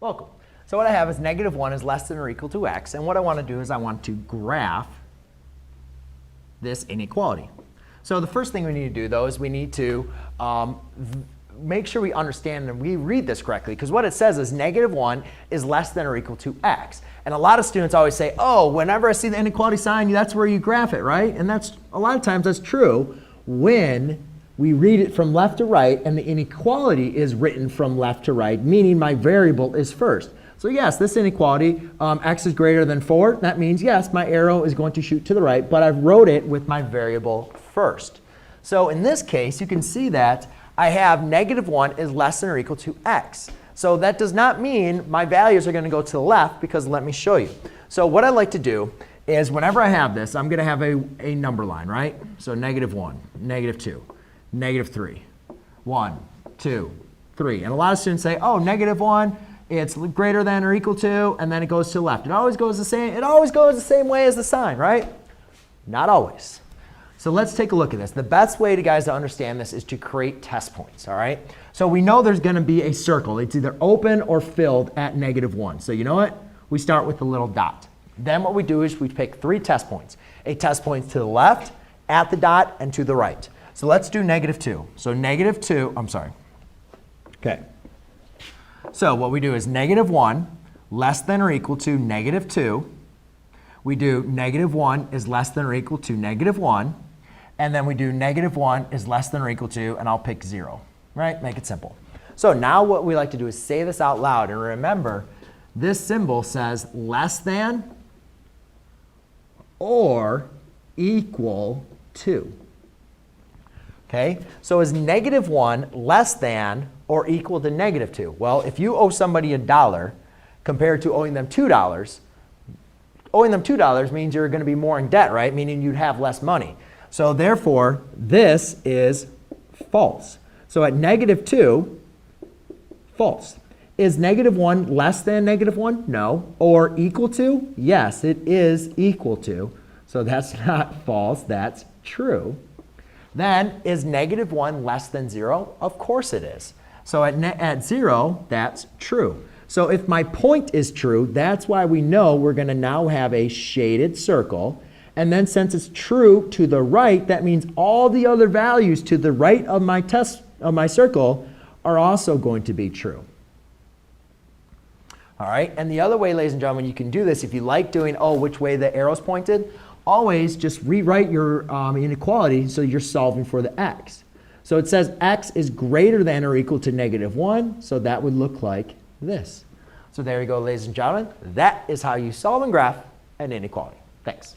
Welcome. So what I have is negative 1 is less than or equal to x. And what I want to do is I want to graph this inequality. So the first thing we need to do, though, is we need to make sure we understand and we read this correctly. Because what it says is negative 1 is less than or equal to x. And a lot of students always say, oh, whenever I see the inequality sign, that's where you graph it, right? And that's a lot of times that's true when we read it from left to right and the inequality is written from left to right, meaning my variable is first. So yes, this inequality, x is greater than 4. That means, yes, my arrow is going to shoot to the right, but I've wrote it with my variable first. So in this case, you can see that I have negative 1 is less than or equal to x. So that does not mean my values are going to go to the left, because let me show you. So what I like to do is whenever I have this, I'm going to have a number line, right? So negative 1, negative 2, negative 3, 1, 2, 3. And a lot of students say, oh, negative 1, it's greater than or equal to, and then it goes to the left. It always goes the same way as the sign, right? Not always. So let's take a look at this. The best way, guys, to understand this is to create test points, all right? So we know there's going to be a circle. It's either open or filled at negative 1. So you know what? We start with the little dot. Then what we do is we pick 3 test points. A test point to the left, at the dot, and to the right. So let's do negative 2. So negative 2, I'm sorry. OK. So what we do is negative 1 less than or equal to negative 2. We do negative 1 is less than or equal to negative 1. And then we do negative 1 is less than or equal to, and I'll pick 0. Right? Make it simple. So now what we like to do is say this out loud. And remember, this symbol says less than or equal to. Okay? So is negative 1 less than or equal to negative 2? Well, if you owe somebody $1 compared to owing them $2, owing them $2 means you're going to be more in debt, right? Meaning you'd have less money. So therefore, this is false. So at negative 2, false. Is negative 1 less than negative 1? No. Or equal to? Yes, it is equal to. So that's not false. That's true. Then, is negative 1 less than 0? Of course it is. So at 0, that's true. So if my point is true, that's why we know we're going to now have a shaded circle. And then since it's true to the right, that means all the other values to the right of my circle are also going to be true. All right, and the other way, ladies and gentlemen, you can do this if you like doing, oh, which way the arrow's pointed, always just rewrite your inequality so you're solving for the x. So it says x is greater than or equal to negative 1, so that would look like this. So there you go, ladies and gentlemen. That is how you solve and graph an inequality. Thanks.